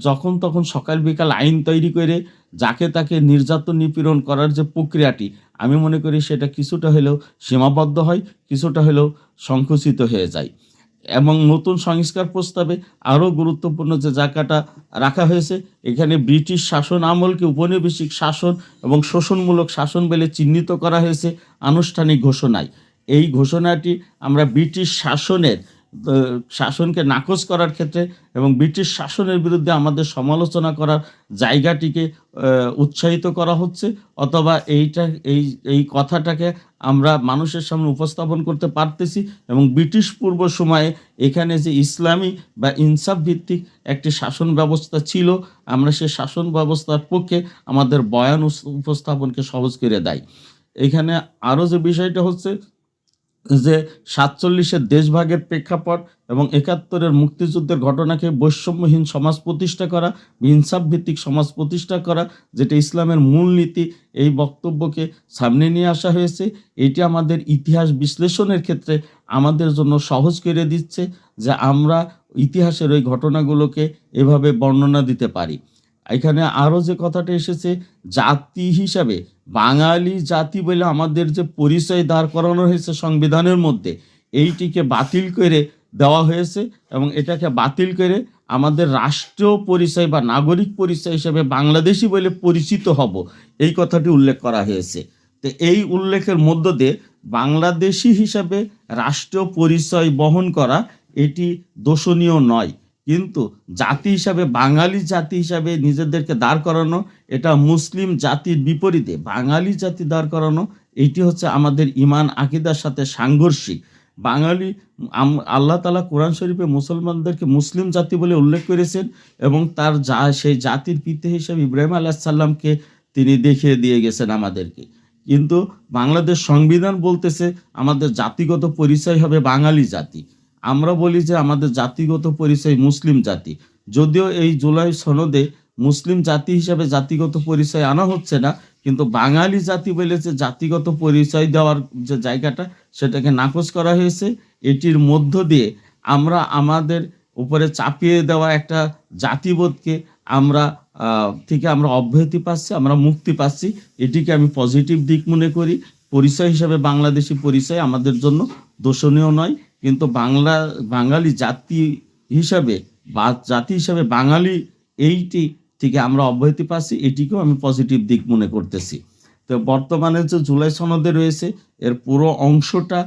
যখন তখন সকাল বিকাল আইন তৈরি করে যাকে তাকে নির্যাতন নিপীড়ন করার যে প্রক্রিয়াটি, আমি মনে করি সেটা কিছুটা হলেও সীমাবদ্ধ হয়, কিছুটা হলেও সংকুচিত হয়ে যায়। এবং নতুন সংস্কার প্রস্তাবে আরও গুরুত্বপূর্ণ যে জায়গাটা রাখা হয়েছে, এখানে ব্রিটিশ শাসন আমলকে উপনিবেশিক শাসন এবং শোষণমূলক শাসন বলে চিহ্নিত করা হয়েছে আনুষ্ঠানিক ঘোষণায়। এই ঘোষণাটি আমরা ব্রিটিশ শাসনকে নাকচ করার ক্ষেত্রে এবং ব্রিটিশ শাসনের বিরুদ্ধে আমাদের সমালোচনা করার জায়গাটিকে উৎসাহিত করা হচ্ছে, অথবা এই কথাটাকে আমরা মানুষের সামনে উপস্থাপন করতে পারতেছি। এবং ব্রিটিশ পূর্ব সময়ে এখানে যে ইসলামী বা ইনসাফ ভিত্তিক একটি শাসন ব্যবস্থা ছিল, আমরা সে শাসন ব্যবস্থার পক্ষে আমাদের বয়ান উপস্থাপনকে সহজ করে দেয়। এখানে আরও যে বিষয়টা হচ্ছে, যে ৪৭-এর দেশভাগের প্রেক্ষাপট এবং ৭১-এর মুক্তিযুদ্ধের ঘটনাকে বৈষম্যহীন সমাজ প্রতিষ্ঠা করা, ইনসাফ ভিত্তিক সমাজ প্রতিষ্ঠা করা, যেটা ইসলামের মূলনীতি, এই বক্তব্যকে সামনে নিয়ে আসা হয়েছে। এটি আমাদের ইতিহাস বিশ্লেষণের ক্ষেত্রে আমাদের জন্য সহজ করে দিচ্ছে যে আমরা ইতিহাসের ওই ঘটনাগুলোকে এভাবে বর্ণনা দিতে পারি। এখানে আরও যে কথাটা এসেছে, জাতি হিসাবে বাঙালি জাতি বলে আমাদের যে পরিচয় দাঁড় করানো হয়েছে সংবিধানের মধ্যে, এইটিকে বাতিল করে দেওয়া হয়েছে এবং এটাকে বাতিল করে আমাদের রাষ্ট্রীয় পরিচয় বা নাগরিক পরিচয় হিসেবে বাংলাদেশি বলে পরিচিত হব, এই কথাটি উল্লেখ করা হয়েছে। তো এই উল্লেখের মধ্য দিয়ে বাংলাদেশি হিসাবে রাষ্ট্রীয় পরিচয় বহন করা এটি দোষণীয় নয়, কিন্তু জাতি হিসাবে বাঙালি জাতি হিসাবে নিজেদেরকে দাঁড় করানো, এটা মুসলিম জাতির বিপরীতে বাঙালি জাতি দাঁড় করানো, এটি হচ্ছে আমাদের ইমান আকিদার সাথে সাংঘর্ষিক। বাঙালি আল্লাহ তাআলা কোরআন শরীফে মুসলমানদেরকে মুসলিম জাতি বলে উল্লেখ করেছেন এবং তার সেই জাতির পিতা হিসেবে ইব্রাহিম আলাইহিস সালামকে তিনি দেখিয়ে দিয়ে গেছেন আমাদেরকে। কিন্তু বাংলাদেশ সংবিধান বলতেছে আমাদের জাতিগত পরিচয় হবে বাঙালি জাতি। আমরা বলি যে আমাদের জাতিগত পরিচয় মুসলিম জাতি। যদিও এই জুলাই সনদে মুসলিম জাতি হিসাবে জাতিগত পরিচয় আনা হচ্ছে না, কিন্তু বাঙালি জাতি বলে যে জাতিগত পরিচয় দেওয়ার যে জায়গাটা, সেটাকে নাকচ করা হয়েছে। এটির মধ্য দিয়ে আমরা আমাদের উপরে চাপিয়ে দেওয়া একটা জাতিবোধকে আমরা আমরা অব্যাহতি পাচ্ছি, আমরা মুক্তি পাচ্ছি। এটিকে আমি পজিটিভ দিক মনে করি। পরিচয় হিসাবে বাংলাদেশি পরিচয় আমাদের জন্য দোষণীয় নয়, কিন্তু বাঙালি জাতি হিসাবে বা জাতি হিসাবে বাঙালি এইটি থেকে আমরা অব্যাহতি পাচ্ছি, এটিকেও আমি পজিটিভ দিক মনে করতেছি। তো বর্তমানে যে জুলাই সনদে রয়েছে, এর পুরো অংশটা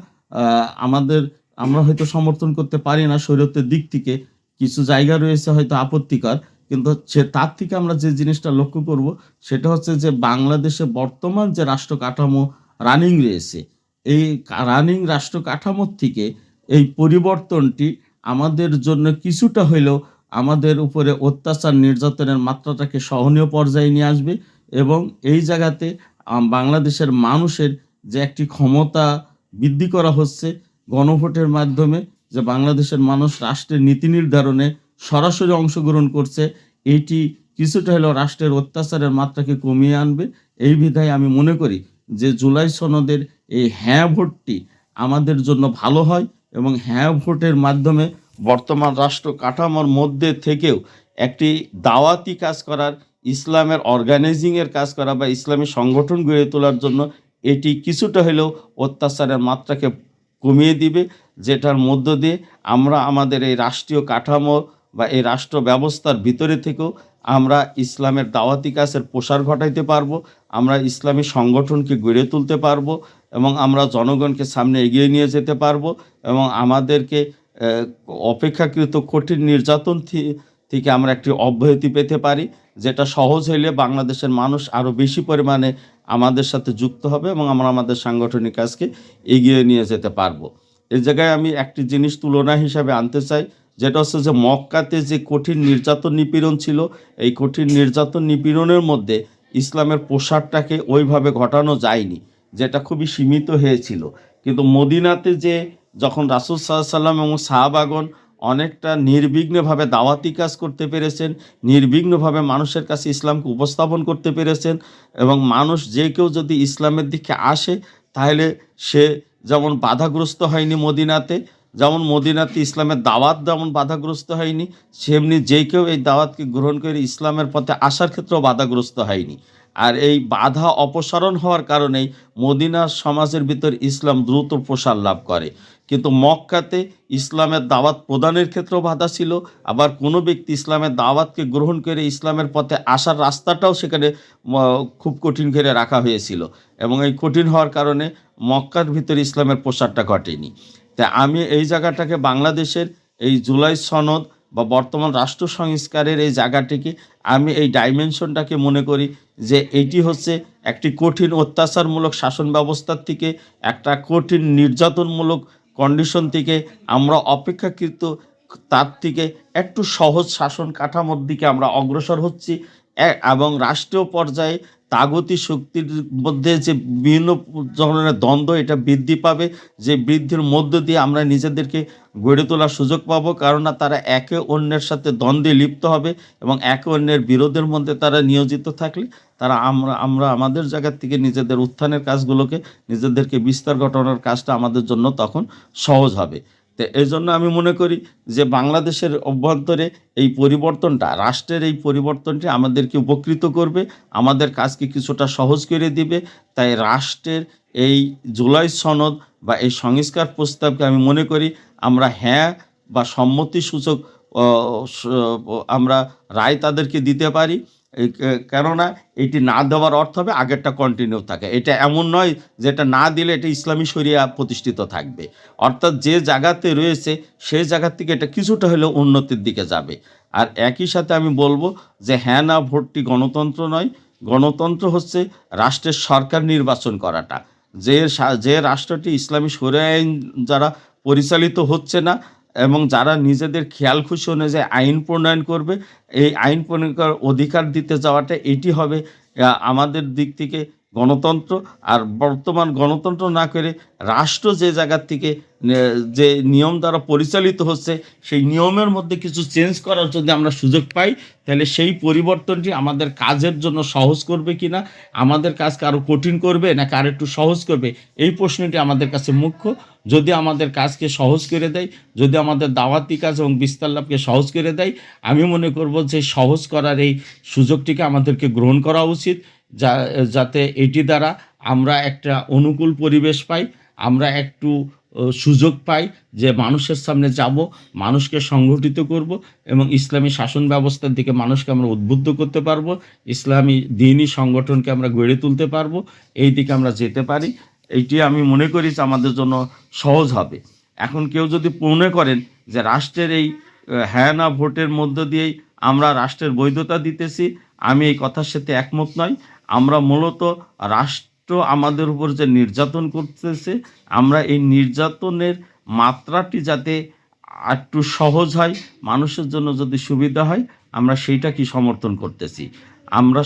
আমরা হয়তো সমর্থন করতে পারি না শরীয়তের দিক থেকে, কিছু জায়গা রয়েছে হয়তো আপত্তিকর, কিন্তু তার থেকে আমরা যে জিনিসটা লক্ষ্য করব সেটা হচ্ছে যে বাংলাদেশে বর্তমান যে রাষ্ট্র কাঠামো রানিং রয়েছে, এই রানিং রাষ্ট্র কাঠামোর থেকে এই পরিবর্তনটি আমাদের জন্য কিছুটা হইলেও আমাদের উপরে অত্যাচার নির্যাতনের মাত্রাটাকে সহনীয় পর্যায়ে নিয়ে আসবে এবং এই জায়গাতে বাংলাদেশের মানুষের যে একটি ক্ষমতা বৃদ্ধি করা হচ্ছে গণভোটের মাধ্যমে, যে বাংলাদেশের মানুষ রাষ্ট্রের নীতি নির্ধারণে সরাসরি অংশগ্রহণ করছে, এইটি কিছুটা হলেও রাষ্ট্রের অত্যাচারের মাত্রাকে কমিয়ে আনবে। এই বিধায় আমি মনে করি যে জুলাই সনদের এই হ্যাঁ ভোটটি আমাদের জন্য ভালো হয় এবং হ্যাঁ ভোটের মাধ্যমে বর্তমান রাষ্ট্র কাঠামোর মধ্যে থেকেও একটি দাওয়াতি কাজ করার, ইসলামের অর্গানাইজিংয়ের কাজ করা বা ইসলামী সংগঠন গড়ে তোলার জন্য এটি কিছুটা হলেও অত্যাচারের মাত্রাকে কমিয়ে দিবে, যেটার মধ্য দিয়ে আমরা আমাদের এই রাষ্ট্রীয় কাঠামো বা এই রাষ্ট্র ব্যবস্থার ভিতরে থেকেও আমরা ইসলামের দাওয়াতি কাজের প্রসার ঘটাইতে পারবো, আমরা ইসলামী সংগঠনকে গড়ে তুলতে পারবো এবং আমরা জনগণকে সামনে এগিয়ে নিয়ে যেতে পারবো এবং আমাদেরকে অপেক্ষাকৃত কঠিন নির্যাতন থেকে আমরা একটি অব্যাহতি পেতে পারি, যেটা সহজ হইলে বাংলাদেশের মানুষ আরও বেশি পরিমাণে আমাদের সাথে যুক্ত হবে এবং আমরা আমাদের সাংগঠনিক কাজকে এগিয়ে নিয়ে যেতে পারবো। এই জায়গায় আমি একটি জিনিস তুলনা হিসাবে আনতে চাই, যেটা হচ্ছে যে মক্কাতে যে কঠিন নির্যাতন নিপীড়ন ছিল, এই কঠিন নির্যাতন নিপীড়নের মধ্যে ইসলামের প্রসারটাকে ওইভাবে ঘটানো যায়নি, যেটা খুবই সীমিত হয়েছিল। কিন্তু মদিনাতে যে যখন রাসূল সাল্লাল্লাহু আলাইহি ওয়াসাল্লাম এবং সাহাবাগণ অনেকটা নির্বিঘ্নভাবে দাওয়াতি কাজ করতে পেরেছেন, নির্বিঘ্নভাবে মানুষের কাছে ইসলামকে উপস্থাপন করতে পেরেছেন এবং মানুষ যে কেউ যদি ইসলামের দিকে আসে তাহলে সে যেমন বাধাগ্রস্ত হয়নি মদিনাতে, যেমন মদিনাতে ইসলামের দাওয়াত যেমন বাধাগ্রস্ত হয়নি, সেমনি যে কেউ এই দাওয়াতকে গ্রহণ করে ইসলামের পথে আসার ক্ষেত্রেও বাধাগ্রস্ত হয়নি। আর এই বাধা অপসারণ হওয়ার কারণেই মদিনার সমাজের ভিতর ইসলাম দ্রুত প্রসার লাভ করে। কিন্তু মক্কাতে ইসলামের দাওয়াত প্রদানের ক্ষেত্রেও বাধা ছিল, আবার কোনো ব্যক্তি ইসলামের দাওয়াতকে গ্রহণ করে ইসলামের পথে আসার রাস্তাটাও সেখানে খুব কঠিন করে রাখা হয়েছিল এবং এই কঠিন হওয়ার কারণে মক্কার ভিতরে ইসলামের প্রসারটা ঘটেনি। তাই আমি এই জায়গাটাকে বাংলাদেশের এই জুলাই সনদ বা বর্তমান রাষ্ট্র সংস্কারের এই জায়গাটিকে আমি এই ডাইমেনশনটাকে মনে করি যে এটি হচ্ছে একটি কঠিন অত্যাচারমূলক শাসন ব্যবস্থার থেকে, একটা কঠিন নির্যাতনমূলক কন্ডিশন থেকে আমরা অপেক্ষাকৃত তার থেকে একটু সহজ শাসন কাঠামোর দিকে আমরা অগ্রসর হচ্ছি এবং রাষ্ট্রীয় পর্যায়ে তাগতি শক্তির মধ্যে যে বিভিন্ন ধরনের দ্বন্দ্ব এটা বৃদ্ধি পাবে, যে বৃদ্ধির মধ্য দিয়ে আমরা নিজেদেরকে গড়ে তোলার সুযোগ পাবো, কেননা তারা একে অন্যের সাথে দ্বন্দ্বে লিপ্ত হবে এবং একে অন্যের বিরোধের মধ্যে তারা নিয়োজিত থাকলে তারা আমরা আমাদের জায়গা থেকে নিজেদের উত্থানের কাজগুলোকে, নিজেদেরকে বিস্তার ঘটানোর কাজটা আমাদের জন্য তখন সহজ হবে। তো এই জন্য আমি মনে করি যে বাংলাদেশের অভ্যন্তরে এই পরিবর্তনটা, রাষ্ট্রের এই পরিবর্তনটি আমাদেরকে উপকৃত করবে, আমাদের কাজকে কিছুটা সহজ করে দিবে। তাই রাষ্ট্রের এই জুলাই সনদ বা এই সংস্কার প্রস্তাবকে আমি মনে করি আমরা হ্যাঁ বা সম্মতিসূচক আমরা রায় তাদেরকে দিতে পারি। কেননা এটি না দেওয়ার অর্থ হবে আগেরটা কন্টিনিউ থাকে। এটা এমন নয় যে এটা না দিলে এটা ইসলামী শরিয়া প্রতিষ্ঠিত থাকবে, অর্থাৎ যে জায়গাতে রয়েছে সেই জায়গার থেকে এটা কিছুটা হলেও উন্নতির দিকে যাবে। আর একই সাথে আমি বলবো যে হ্যাঁ না ভোটটি গণতন্ত্র নয়। গণতন্ত্র হচ্ছে রাষ্ট্রের সরকার নির্বাচন করাটা। যে রাষ্ট্রটি ইসলামী শরিয়া আইন যারা পরিচালিত হচ্ছে না এবং যারা নিজেদের খেয়াল খুশি অনুযায়ী আইন প্রণয়ন করবে, এই আইন প্রণয়ন করার অধিকার দিতে যাওয়াটা এটি হবে আমাদের দিক থেকে গণতন্ত্র। আর বর্তমান গণতন্ত্র না করে রাষ্ট্র যে জায়গার থেকে যে নিয়ম দ্বারা পরিচালিত হচ্ছে সেই নিয়মের মধ্যে কিছু চেঞ্জ করার যদি আমরা সুযোগ পাই, তাহলে সেই পরিবর্তনটি আমাদের কাজের জন্য সহজ করবে কি না, আমাদের কাজকে আরও কঠিন করবে নাকি আর একটু সহজ করবে, এই প্রশ্নটি আমাদের কাছে মুখ্য। যদি আমাদের কাজকে সহজ করে দেয়, যদি আমাদের দাওয়াতি কাজ এবং বিস্তার লাভকে সহজ করে দেয়, আমি মনে করব যে সহজ করার এই সুযোগটিকে আমাদেরকে গ্রহণ করা উচিত, যাতে এটি দ্বারা আমরা একটা অনুকূল পরিবেশ পাই, আমরা একটু সুযোগ পাই যে মানুষের সামনে যাব, মানুষকে সংগঠিত করব এবং ইসলামী শাসন ব্যবস্থার দিকে মানুষকে আমরা উদ্বুদ্ধ করতে পারবো, ইসলামী দ্বীনি সংগঠনকে আমরা গড়ে তুলতে পারবো, এই দিকে আমরা যেতে পারি। এইটি আমি মনে করি যে আমাদের জন্য সহজ হবে। এখন কেউ যদি মনে করেন যে রাষ্ট্রের এই হ্যাঁ না ভোটের মধ্য দিয়েই আমরা রাষ্ট্রের বৈধতা দিতেছি, আমি এই কথার সাথে একমত নই। আমরা মূলত রাষ্ট্র আমাদের উপর যে নির্যাতন করতেছে, আমরা এই নির্যাতনের মাত্রাটি যাতে একটু সহজ হয়, মানুষের জন্য যদি সুবিধা হয়, আমরা সেইটা কি সমর্থন করতেছি। আমরা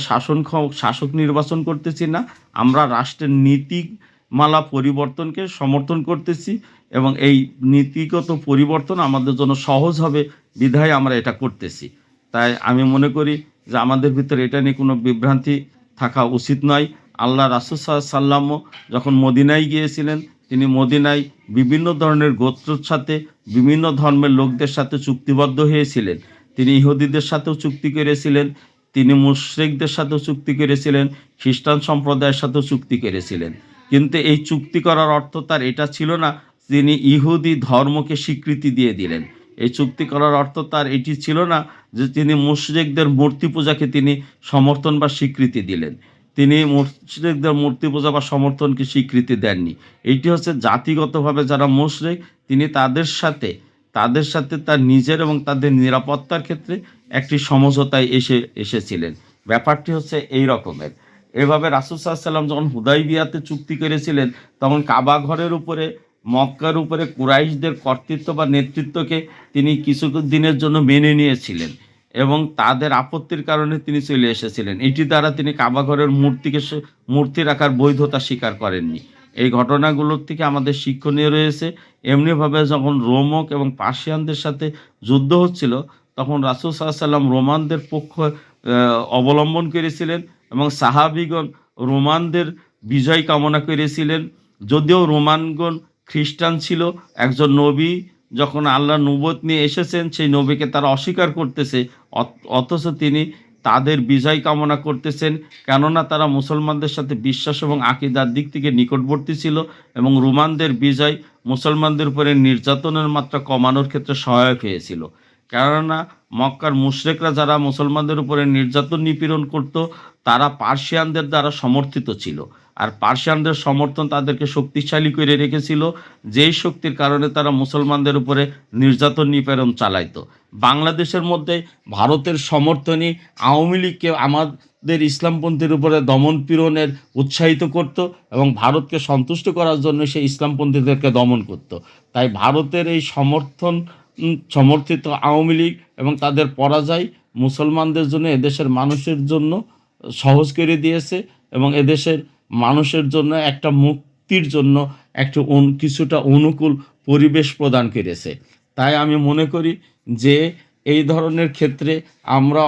শাসক নির্বাচন করতেছি না, আমরা রাষ্ট্রের নীতিমালা পরিবর্তনকে সমর্থন করতেছি এবং এই নীতিগত পরিবর্তন আমাদের জন্য সহজ হবে বিধায় আমরা এটা করতেছি। তাই আমি মনে করি যে আমাদের ভিতরে এটা নিয়ে কোনো বিভ্রান্তি থাকা উচিত নয়। আল্লাহ রাসূল সাল্লাল্লাহু যখন মদিনায় গিয়েছিলেন, তিনি মদিনায় বিভিন্ন ধরনের গোত্রের সাথে, বিভিন্ন ধর্মের লোকদের সাথে চুক্তিবদ্ধ হয়েছিলেন। তিনি ইহুদিদের সাথেও চুক্তি করেছিলেন, তিনি মুশরিকদের সাথেও চুক্তি করেছিলেন, খ্রিস্টান সম্প্রদায়ের সাথেও চুক্তি করেছিলেন। কিন্তু এই চুক্তি করার অর্থ তার এটা ছিল না তিনি ইহুদি ধর্মকে স্বীকৃতি দিয়ে দিলেন। এই চুক্তি করার অর্থ তার এটি ছিল না যে তিনি মুশরিকদের মূর্তি পূজাকে তিনি সমর্থন বা স্বীকৃতি দিলেন। তিনি মুশরিকদের মূর্তি পূজা বা সমর্থনকে স্বীকৃতি দেননি। এইটি হচ্ছে জাতিগতভাবে যারা মুশরিক, তিনি তাদের সাথে তার নিজের এবং তাদের নিরাপত্তার ক্ষেত্রে একটি সমঝোতায় এসেছিলেন। ব্যাপারটি হচ্ছে এই রকমের। এভাবে রাসূল সাল্লাল্লাহু আলাইহি ওয়াসাল্লাম যখন হুদাইবিয়াতে চুক্তি করেছিলেন, তখন কাবা ঘরের উপরে, মক্কার উপরে কুরাইশদের কর্তৃত্ব বা নেতৃত্বকে তিনি কিছু দিনের জন্য মেনে নিয়েছিলেন এবং তাদের আপত্তির কারণে তিনি চলে এসেছিলেন। এটি দ্বারা তিনি কাবা ঘরের মূর্তি রাখার বৈধতা স্বীকার করেননি। এই ঘটনাগুলোর থেকে আমাদের শিক্ষণীয় রয়েছে। এমনিভাবে যখন রোমক এবং পার্সিয়ানদের সাথে যুদ্ধ হচ্ছিল, তখন রাসূল সাল্লাল্লাহু আলাইহি ওয়াসাল্লাম রোমানদের পক্ষ অবলম্বন করেছিলেন এবং সাহাবীগণ রোমানদের বিজয় কামনা করেছিলেন। যদিও রোমানগণ খ্রিস্টান ছিল, একজন নবী যখন আল্লাহর নবুয়ত নিয়ে এসেছেন সেই নবীকে তারা অস্বীকার করতেছে, অথচ তিনি তাদের বিজয় কামনা করতেছেন, কেননা তারা মুসলমানদের সাথে বিশ্বাস এবং আকীদার দিক থেকে নিকটবর্তী ছিল এবং রোমানদের বিজয় মুসলমানদের উপরে নির্যাতনের মাত্রা কমানোর ক্ষেত্রে সহায়ক হয়েছিল। কেননা মক্কার মুশরিকরা যারা মুসলমানদের উপরে নির্যাতন নিপীড়ন করত, তারা পার্সিয়ানদের দ্বারা সমর্থিত ছিল, আর পার্সিয়ানদের সমর্থন তাদেরকে শক্তিশালী করে রেখেছিল, যেই শক্তির কারণে তারা মুসলমানদের উপরে নির্যাতন নিপীড়ন চালাইতো। বাংলাদেশের মধ্যে ভারতের সমর্থনই আওয়ামী লীগকে আমাদের ইসলামপন্থীর উপরে দমন পীড়নের উৎসাহিত করত এবং ভারতকে সন্তুষ্ট করার জন্য সেই ইসলামপন্থীদেরকে দমন করত। তাই ভারতের এই সমর্থিত আওয়ামী লীগ এবং তাদের পরাজয় মুসলমানদের জন্য, এদেশের মানুষের জন্য সহজ করে দিয়েছে এবং এদেশের মানুষের জন্য একটা মুক্তির জন্য একটা কিছুটা অনুকূল পরিবেশ প্রদান করেছে। তাই আমি মনে করি যে এই ধরনের ক্ষেত্রে আমরা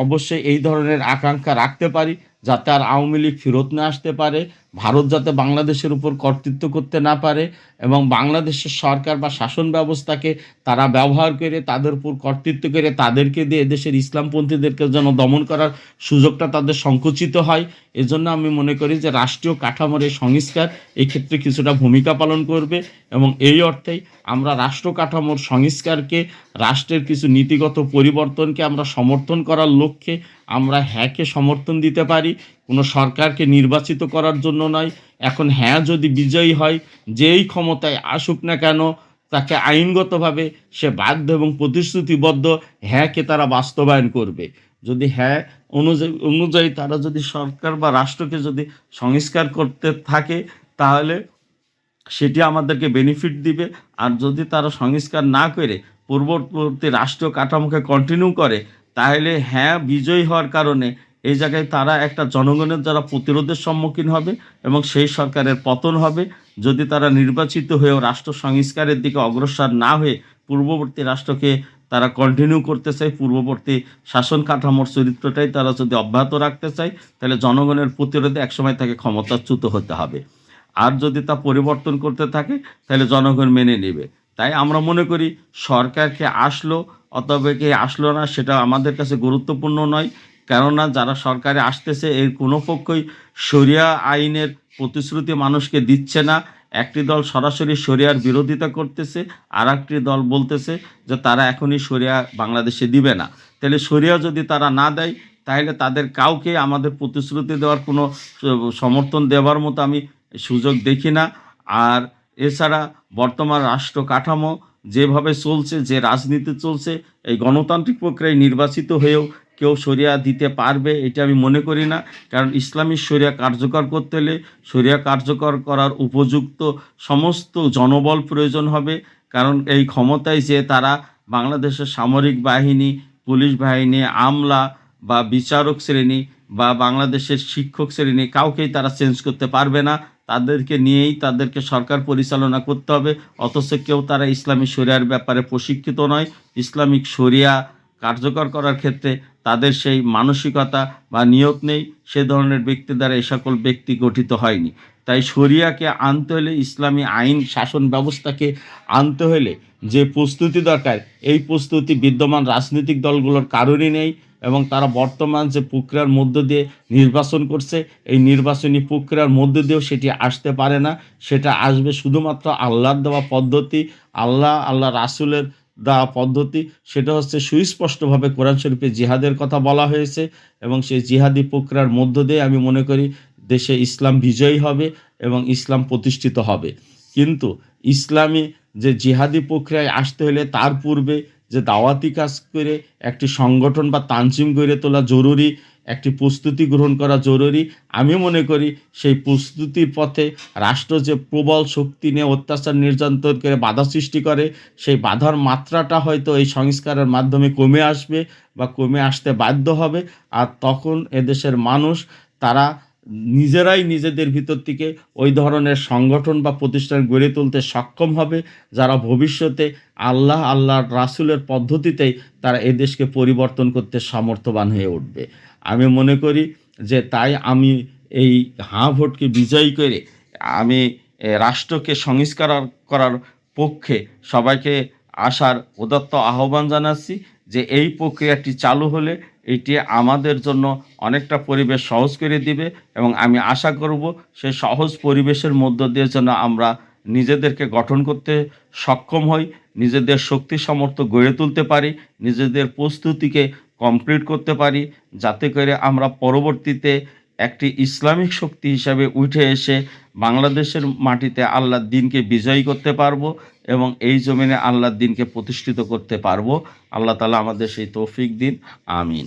অবশ্যই এই ধরনের আকাঙ্ক্ষা রাখতে পারি, যাতে আর আওয়ামী লীগ ফেরত না আসতে পারে, ভারত যাতে বাংলাদেশের উপর কর্তৃত্ব করতে না পারে এবং বাংলাদেশের সরকার বা শাসন ব্যবস্থাকে তারা ব্যবহার করে তাদের উপর কর্তৃত্ব করে তাদেরকে দিয়ে এদেশের ইসলামপন্থীদেরকে যেন দমন করার সুযোগটা তাদের সংকুচিত হয়। এজন্য আমি মনে করি যে রাষ্ট্রীয় কাঠামোর এই সংস্কার এই ক্ষেত্রে কিছুটা ভূমিকা পালন করবে এবং এই অর্থেই আমরা রাষ্ট্র কাঠামোর সংস্কারকে, রাষ্ট্রের কিছু নীতিগত পরিবর্তনকে আমরা সমর্থন করার লক্ষ্যে আমরা হ্যাঁকে সমর্থন দিতে পারি, কোনো সরকারকে নির্বাচিত করার জন্য নয়। এখন হ্যাঁ যদি বিজয়ী হয়, যেই ক্ষমতায় আসুক না কেন তাকে আইনগতভাবে সে বাধ্য এবং প্রতিশ্রুতিবদ্ধ হ্যাঁকে তারা বাস্তবায়ন করবে। যদি হ্যাঁ অনুযায়ী তারা যদি সরকার বা রাষ্ট্রকে যদি সংস্কার করতে থাকে, তাহলে সেটি আমাদেরকে বেনিফিট দিবে। আর যদি তারা সংস্কার না করে পূর্ববর্তী রাষ্ট্রীয় কাঠামোকে কন্টিনিউ করে, তাহলে হ্যাঁ বিজয়ী হওয়ার কারণে এই জায়গায় তারা একটা জনগণের দ্বারা প্রতিরোধের সম্মুখীন হবে এবং সেই সরকারের পতন হবে। যদি তারা নির্বাচিত হয়েও রাষ্ট্র সংস্কারের দিকে অগ্রসর না হয়ে পূর্ববর্তী রাষ্ট্রকে তারা কন্টিনিউ করতে চায়, পূর্ববর্তী শাসন কাঠামোর চরিত্রটাই তারা যদি অব্যাহত রাখতে চায়, তাহলে জনগণের প্রতিরোধে একসময় তাকে ক্ষমতাচ্যুত হতে হবে। আর যদি তা পরিবর্তন করতে থাকে, তাহলে জনগণ মেনে নেবে। তাই আমরা মনে করি সরকারকে আসলো অথবা কে আসলো না সেটা আমাদের কাছে গুরুত্বপূর্ণ নয়। কেননা যারা সরকারে আসতেছে এর কোনো পক্ষই শরিয়া আইনের প্রতিশ্রুতি মানুষকে দিচ্ছে না। একটি দল সরাসরি শরিয়ার বিরোধিতা করতেছে, আর একটি দল বলতেছে যে তারা এখনই শরিয়া বাংলাদেশে দিবে না। তাহলে শরিয়া যদি তারা না দেয়, তাহলে তাদের কাউকে আমাদের প্রতিশ্রুতি দেওয়ার কোনো সমর্থন দেওয়ার মতো আমি সুযোগ দেখি না। আর এছাড়া বর্তমান রাষ্ট্র কাঠামো যেভাবে চলছে, যে রাজনীতি চলছে, এই গণতান্ত্রিক প্রক্রিয়ায় নির্বাচিত হয়েও কেউ শরিয়া দিতে পারবে এটা আমি মনে করি না। কারণ ইসলামী শরিয়া কার্যকর করতে হলে শরিয়া কার্যকর করার উপযুক্ত সমস্ত জনবল প্রয়োজন হবে। কারণ এই ক্ষমতায় যে তারা বাংলাদেশের সামরিক বাহিনী, পুলিশ বাহিনী, আমলা বা বিচারক শ্রেণী বা বাংলাদেশের শিক্ষক শ্রেণী কাউকেই তারা চেঞ্জ করতে পারবে না। তাদেরকে নিয়েই তাদেরকে সরকার পরিচালনা করতে হবে। অথচ কেউ তারা ইসলামী শরিয়ার ব্যাপারে প্রশিক্ষিত নয়। ইসলামিক শরিয়া কার্যকর করার ক্ষেত্রে তাদের সেই মানসিকতা বা নিয়ত নেই। সে ধরনের ব্যক্তি দ্বারা এই সকল ব্যক্তি গঠিত হয়নি। তাই শরিয়াকে আনতে হলে, ইসলামী আইন শাসন ব্যবস্থাকে আনতে হলে যে প্রস্তুতি দরকার, এই প্রস্তুতি বিদ্যমান রাজনৈতিক দলগুলোর কারণই নেই এবং তারা বর্তমান যে প্রক্রিয়ার মধ্য দিয়ে নির্বাচন করছে, এই নির্বাচনী প্রক্রিয়ার মধ্য দিয়েও সেটি আসতে পারে না। সেটা আসবে শুধুমাত্র আল্লাহর দেওয়া পদ্ধতি, আল্লাহ রাসূলের দেওয়া পদ্ধতি। সেটা হচ্ছে সুস্পষ্টভাবে কোরআন শরীফে জিহাদের কথা বলা হয়েছে এবং সেই জিহাদি প্রক্রিয়ার মধ্য দিয়ে আমি মনে করি দেশে ইসলাম বিজয়ী হবে এবং ইসলাম প্রতিষ্ঠিত হবে। কিন্তু ইসলামী যে জিহাদি প্রক্রিয়ায় আসতে হলে তার পূর্বে যে দাওয়াতি কাজ করে একটি সংগঠন বা তানজিম গড়ে তোলা জরুরি, একটি প্রস্তুতি গ্রহণ করা জরুরি। আমি মনে করি সেই প্রস্তুতির পথে রাষ্ট্র যে প্রবল শক্তি নিয়ে অত্যাচার নির্যাতন করে বাধা সৃষ্টি করে, সেই বাধার মাত্রাটা হয়তো এই সংস্কারের মাধ্যমে কমে আসবে বা কমে আসতে বাধ্য হবে। আর তখন এদেশের মানুষ তারা নিজেরাই নিজেদের ভিতর থেকে ওই ধরনের সংগঠন বা প্রতিষ্ঠান গড়ে তুলতে সক্ষম হবে, যারা ভবিষ্যতে আল্লাহর রাসূলের পদ্ধতিতেই তারা এ দেশকে পরিবর্তন করতে সামর্থ্যবান হয়ে উঠবে। আমি মনে করি যে তাই আমি এই হাঁ ভোটকে বিজয়ী করে আমি রাষ্ট্রকে সংস্কার করার পক্ষে সবাইকে আসার উদাত্ত আহ্বান জানাচ্ছি যে এই প্রক্রিয়াটি চালু হলে এটি আমাদের জন্য অনেকটা পরিবেশ সহজ করে দিবে এবং আমি আশা করব সেই সহজ পরিবেশের মধ্য দিয়ে যেন আমরা নিজেদেরকে গঠন করতে সক্ষম হই, নিজেদের শক্তি সামর্থ্য গড়ে তুলতে পারি, নিজেদের প্রস্তুতিকে কমপ্লিট করতে পারি, যাতে করে আমরা পরবর্তীতে একটি ইসলামিক শক্তি হিসাবে উঠে এসে বাংলাদেশের মাটিতে আল্লাহর দ্বীনকে বিজয়ী করতে পারবো এবং এই জমিনে আল্লাহর দ্বীনকে প্রতিষ্ঠিত করতে পারবো। আল্লাহ তাআলা আমাদের সেই তৌফিক দিন। আমিন।